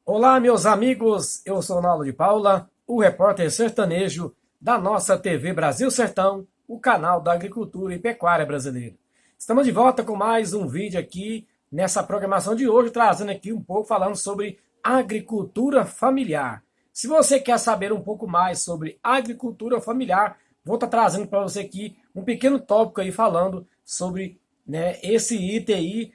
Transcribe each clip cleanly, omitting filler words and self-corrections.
Olá, meus amigos, eu sou Naldo de Paula, o repórter sertanejo da nossa TV Brasil Sertão, o canal da agricultura e pecuária brasileira. Estamos de volta com mais um vídeo aqui nessa programação de hoje, trazendo aqui um pouco falando sobre agricultura familiar. Se você quer saber um pouco mais sobre agricultura familiar, vou estar trazendo para você aqui um pequeno tópico aí falando sobre, esse item aí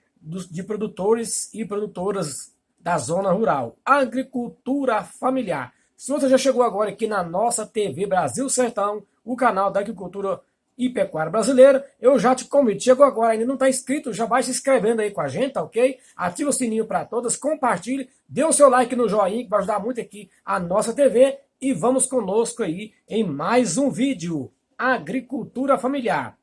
de produtores e produtoras da zona rural, agricultura familiar. Se você já chegou agora aqui na nossa TV Brasil Sertão, o canal da agricultura e pecuária brasileira, eu já te convido. Chegou agora, ainda não está inscrito, já vai se inscrevendo aí com a gente, tá ok? Ativa o sininho para todas, compartilhe, dê o seu like no joinha, que vai ajudar muito aqui a nossa TV. E vamos conosco aí em mais um vídeo, agricultura familiar.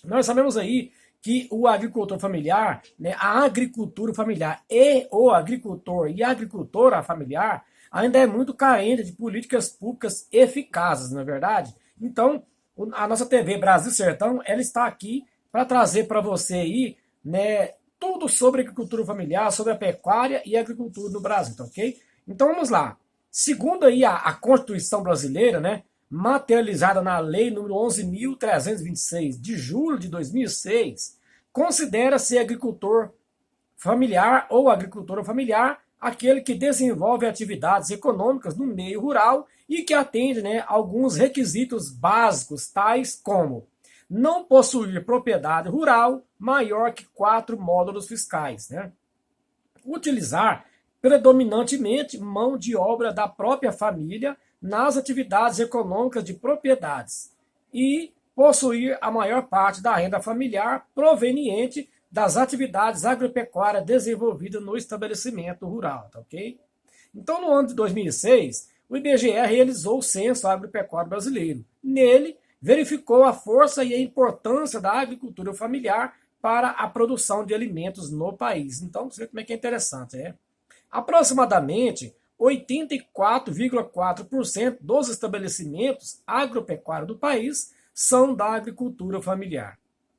Nós sabemos aí que o agricultor familiar, a agricultura familiar e o agricultor e a agricultora familiar ainda é muito carente de políticas públicas eficazes, não é verdade? Então, a nossa TV Brasil Sertão, ela está aqui para trazer para você aí, tudo sobre agricultura familiar, sobre a pecuária e a agricultura no Brasil, tá ok? Então vamos lá. Segundo aí a Constituição brasileira, materializada na Lei nº 11.326, de julho de 2006, considera-se agricultor familiar ou agricultora familiar aquele que desenvolve atividades econômicas no meio rural e que atende alguns requisitos básicos, tais como não possuir propriedade rural maior que 4 módulos fiscais, utilizar predominantemente mão de obra da própria família nas atividades econômicas de propriedades e possuir a maior parte da renda familiar proveniente das atividades agropecuárias desenvolvidas no estabelecimento rural, tá ok? Então, no ano de 2006, o IBGE realizou o Censo Agropecuário Brasileiro. Nele, verificou a força e a importância da agricultura familiar para a produção de alimentos no país. Então, você vê como é que é interessante, Aproximadamente 84,4% dos estabelecimentos agropecuários do país são da agricultura familiar.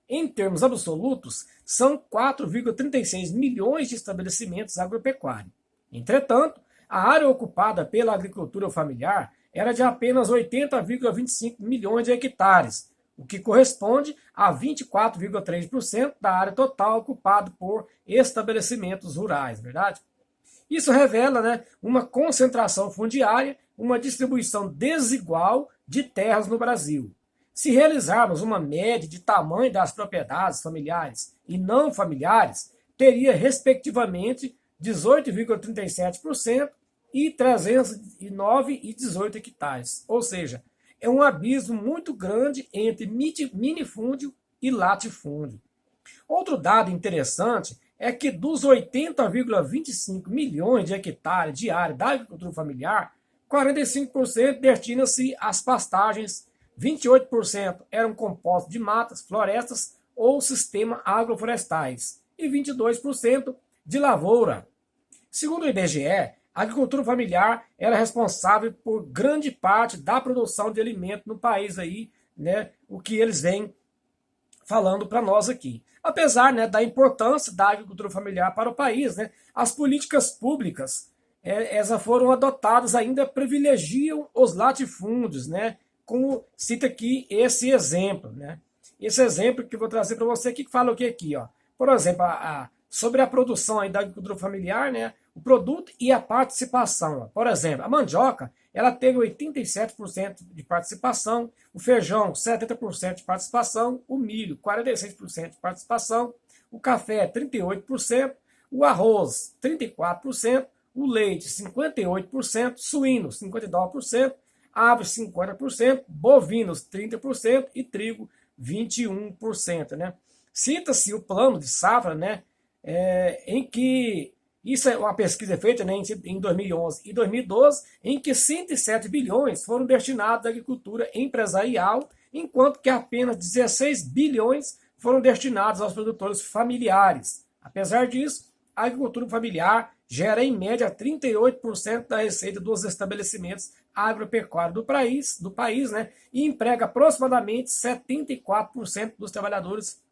Em termos absolutos, são 4,36 milhões de estabelecimentos agropecuários. Entretanto, a área ocupada pela agricultura familiar era de apenas 80,25 milhões de hectares, o que corresponde a 24,3% da área total ocupada por estabelecimentos rurais, verdade? Isso revela uma concentração fundiária, uma distribuição desigual de terras no Brasil. Se realizarmos uma média de tamanho das propriedades familiares e não familiares, teria respectivamente 18,37% e 309,18 hectares. Ou seja, é um abismo muito grande entre minifúndio e latifúndio. Outro dado interessante é que dos 80,25 milhões de hectares de área da agricultura familiar, 45% destina-se às pastagens, 28% eram compostos de matas, florestas ou sistema agroflorestais e 22% de lavoura. Segundo o IBGE, a agricultura familiar era responsável por grande parte da produção de alimento no país aí, o que eles vêm falando para nós aqui. Apesar da importância da agricultura familiar para o país, as políticas públicas essas foram adotadas ainda privilegiam os latifúndios, como cita aqui esse exemplo. Esse exemplo que eu vou trazer para você aqui, que fala o que aqui? Por exemplo, sobre a produção aí da agricultura familiar, o produto e a participação. Por exemplo, a mandioca ela teve 87% de participação, o feijão 70% de participação, o milho 46% de participação, o café 38%, o arroz 34%, o leite 58%, suíno 59%, aves 50%, bovinos 30% e trigo 21%. Cita-se o plano de safra, em que isso é uma pesquisa feita em 2011 e 2012, em que 107 bilhões foram destinados à agricultura empresarial, enquanto que apenas 16 bilhões foram destinados aos produtores familiares. Apesar disso, a agricultura familiar gera em média 38% da receita dos estabelecimentos agropecuários do país, e emprega aproximadamente 74% dos trabalhadores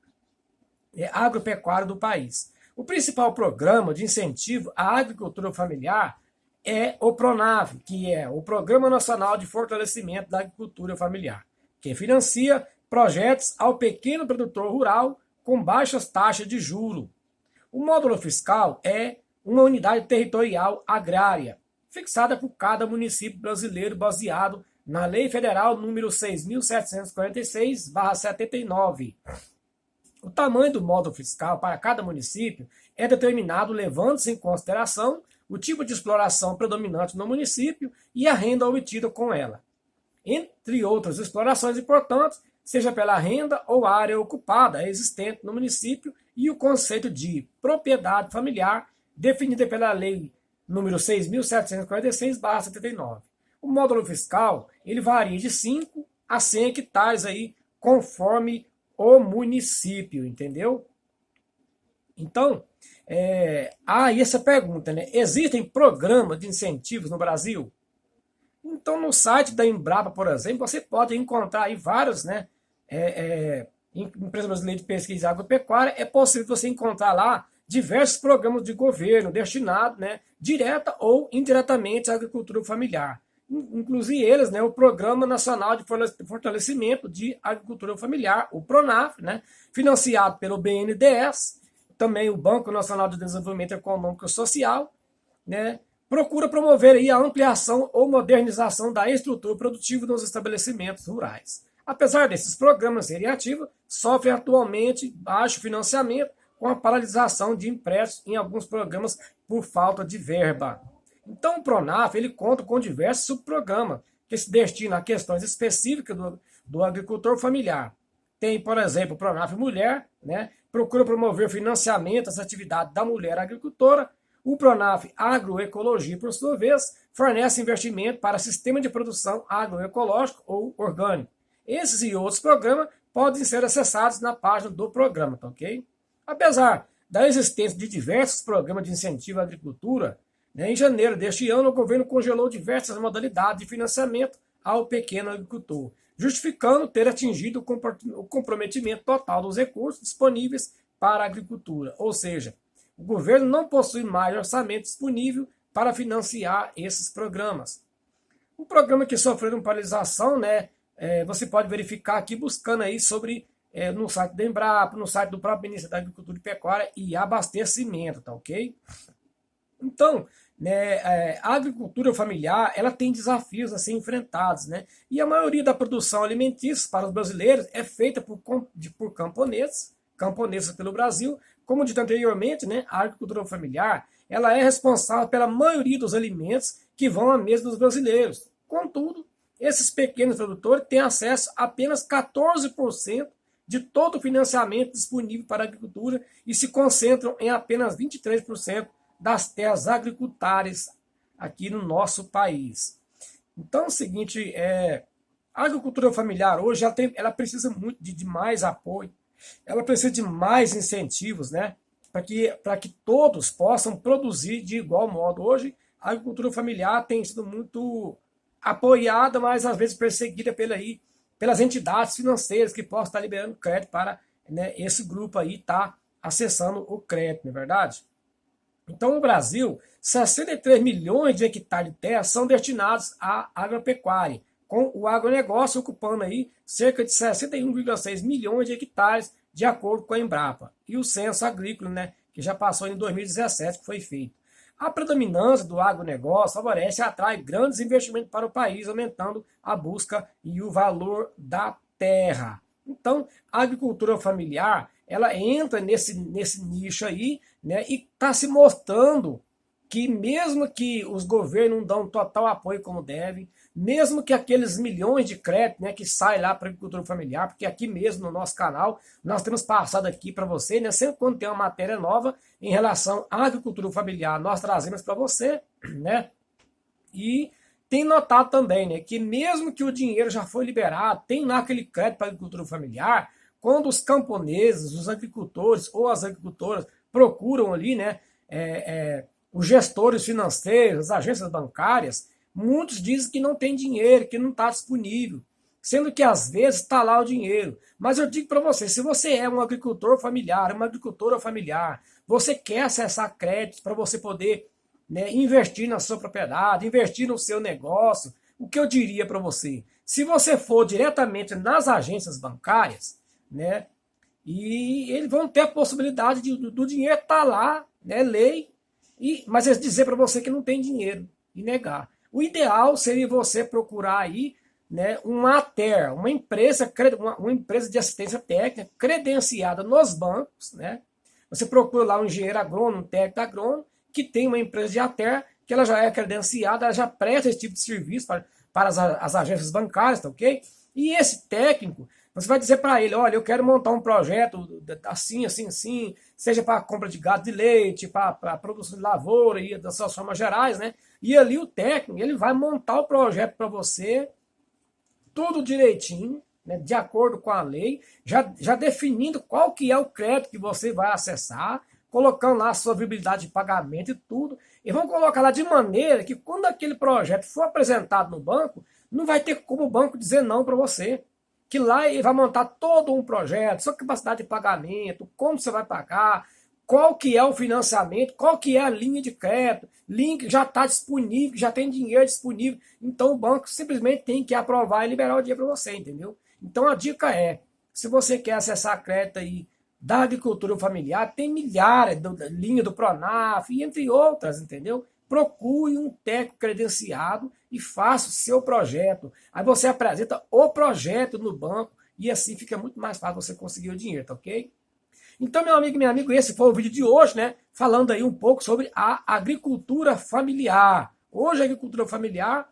agropecuários do país. O principal programa de incentivo à agricultura familiar é o PRONAF, que é o Programa Nacional de Fortalecimento da Agricultura Familiar, que financia projetos ao pequeno produtor rural com baixas taxas de juro. O módulo fiscal é uma unidade territorial agrária, fixada por cada município brasileiro baseado na Lei Federal número 6.746/79. O tamanho do módulo fiscal para cada município é determinado levando-se em consideração o tipo de exploração predominante no município e a renda obtida com ela, entre outras explorações importantes, seja pela renda ou área ocupada existente no município, e o conceito de propriedade familiar, definida pela Lei número 6.746/79. O módulo fiscal ele varia de 5 a 100 hectares aí, conforme o município, entendeu? Então, aí essa pergunta, né? Existem programas de incentivos no Brasil? Então, no site da Embrapa, por exemplo, você pode encontrar aí vários, né? Empresa Brasileira de Pesquisa Agropecuária, é possível você encontrar lá diversos programas de governo destinados, né, direta ou indiretamente à agricultura familiar. Inclusive eles, né, o Programa Nacional de Fortalecimento de Agricultura Familiar, o PRONAF, né, financiado pelo BNDES, também o Banco Nacional de Desenvolvimento Econômico e Social, né, procura promover aí a ampliação ou modernização da estrutura produtiva nos estabelecimentos rurais. Apesar desses programas serem ativos, sofrem atualmente baixo financiamento, com a paralisação de empréstimos em alguns programas por falta de verba. Então o PRONAF ele conta com diversos subprogramas que se destinam a questões específicas do agricultor familiar. Tem, por exemplo, o PRONAF Mulher, né, procura promover o financiamento das atividades da mulher agricultora. O PRONAF Agroecologia, por sua vez, fornece investimento para sistema de produção agroecológico ou orgânico. Esses e outros programas podem ser acessados na página do programa, tá ok? Apesar da existência de diversos programas de incentivo à agricultura, né, em janeiro deste ano o governo congelou diversas modalidades de financiamento ao pequeno agricultor, justificando ter atingido o comprometimento total dos recursos disponíveis para a agricultura. Ou seja, o governo não possui mais orçamento disponível para financiar esses programas. Um programa que sofreu paralisação, né, você pode verificar aqui buscando aí sobre no site da Embrapa, no site do próprio Ministério da Agricultura e Pecuária e Abastecimento, tá ok? Então, né, a agricultura familiar ela tem desafios a ser enfrentados, né? E a maioria da produção alimentícia para os brasileiros é feita por camponeses pelo Brasil. Como dito anteriormente, né, a agricultura familiar ela é responsável pela maioria dos alimentos que vão à mesa dos brasileiros. Contudo, esses pequenos produtores têm acesso a apenas 14% de todo o financiamento disponível para a agricultura e se concentram em apenas 23% das terras agricultárias aqui no nosso país. Então é o seguinte, a agricultura familiar hoje ela precisa muito de mais apoio, ela precisa de mais incentivos, né, para que todos possam produzir de igual modo. Hoje a agricultura familiar tem sido muito apoiada, mas às vezes perseguida pelas entidades financeiras que possam estar liberando crédito para, né, esse grupo aí estar acessando o crédito, não é verdade? Então, no Brasil, 63 milhões de hectares de terra são destinados à agropecuária, com o agronegócio ocupando aí cerca de 61,6 milhões de hectares, de acordo com a Embrapa. E o censo agrícola, né, que já passou em 2017, que foi feito. A predominância do agronegócio favorece e atrai grandes investimentos para o país, aumentando a busca e o valor da terra. Então, a agricultura familiar, ela entra nesse nicho aí, né, e está se mostrando que mesmo que os governos não dão total apoio como devem, mesmo que aqueles milhões de créditos, né, que saem lá para a agricultura familiar, porque aqui mesmo no nosso canal, nós temos passado aqui para você, né, sempre quando tem uma matéria nova em relação à agricultura familiar, nós trazemos para você, né, e tem notado também, né, que mesmo que o dinheiro já foi liberado, tem lá aquele crédito para a agricultura familiar, quando os camponeses, os agricultores ou as agricultoras procuram ali, né, os gestores financeiros, as agências bancárias, muitos dizem que não tem dinheiro, que não está disponível, sendo que às vezes está lá o dinheiro. Mas eu digo para você, se você é um agricultor familiar, uma agricultora familiar, você quer acessar créditos para você poder, né, investir na sua propriedade, investir no seu negócio, o que eu diria para você? Se você for diretamente nas agências bancárias, né, e eles vão ter a possibilidade do dinheiro estar lá, né, lei, mas eles dizer para você que não tem dinheiro e negar. O ideal seria você procurar aí, né, uma ATER, uma empresa de assistência técnica credenciada nos bancos, né? Você procura lá um engenheiro agrônomo, um técnico agrônomo, que tem uma empresa de ATER, que ela já é credenciada, ela já presta esse tipo de serviço para as agências bancárias, tá ok? E esse técnico, você vai dizer para ele, olha, eu quero montar um projeto assim, assim, assim, seja para compra de gado de leite, para produção de lavoura e das suas formas gerais, né? E ali o técnico, ele vai montar o projeto para você, tudo direitinho, né, de acordo com a lei, já definindo qual que é o crédito que você vai acessar, colocando lá a sua viabilidade de pagamento e tudo, e vão colocar lá de maneira que quando aquele projeto for apresentado no banco, não vai ter como o banco dizer não para você. Que lá ele vai montar todo um projeto, sua capacidade de pagamento, como você vai pagar, qual que é o financiamento, qual que é a linha de crédito, link já está disponível, já tem dinheiro disponível, então o banco simplesmente tem que aprovar e liberar o dinheiro para você, entendeu? Então a dica é, se você quer acessar crédito aí da agricultura familiar, tem milhares de linha do Pronaf, e entre outras, entendeu? Procure um técnico credenciado e faça o seu projeto. Aí você apresenta o projeto no banco e assim fica muito mais fácil você conseguir o dinheiro, tá ok? Então, meu amigo e meu amigo, esse foi o vídeo de hoje, né? Falando aí um pouco sobre a agricultura familiar. Hoje a agricultura familiar,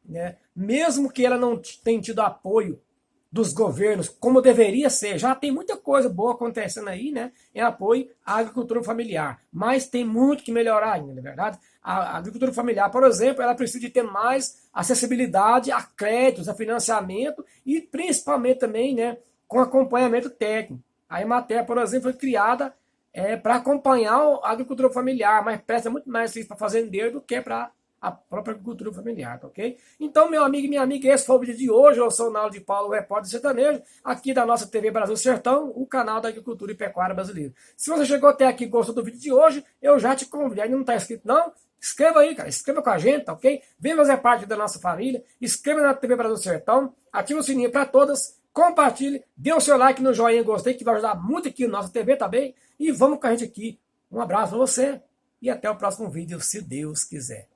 né, mesmo que ela não tenha tido apoio dos governos, como deveria ser, já tem muita coisa boa acontecendo aí, né, em apoio à agricultura familiar, mas tem muito que melhorar ainda, não é verdade? A agricultura familiar, por exemplo, ela precisa de ter mais acessibilidade a créditos, a financiamento e principalmente também, né, com acompanhamento técnico. A Emater, por exemplo, foi criada para acompanhar a agricultura familiar, mas presta muito mais serviço para fazendeiro do que para a própria agricultura familiar, tá ok? Então, meu amigo e minha amiga, esse foi o vídeo de hoje. Eu sou o Naldo de Paulo, o repórter sertanejo, aqui da nossa TV Brasil Sertão, o canal da agricultura e pecuária brasileira. Se você chegou até aqui e gostou do vídeo de hoje, eu já te convido. Ainda não está inscrito, não? Inscreva aí, cara. Inscreva com a gente, tá ok? Venha fazer parte da nossa família. Inscreva na TV Brasil Sertão. Ative o sininho para todas. Compartilhe. Dê o seu like no joinha, gostei, que vai ajudar muito aqui na nossa TV, tá bem? E vamos com a gente aqui. Um abraço para você e até o próximo vídeo, se Deus quiser.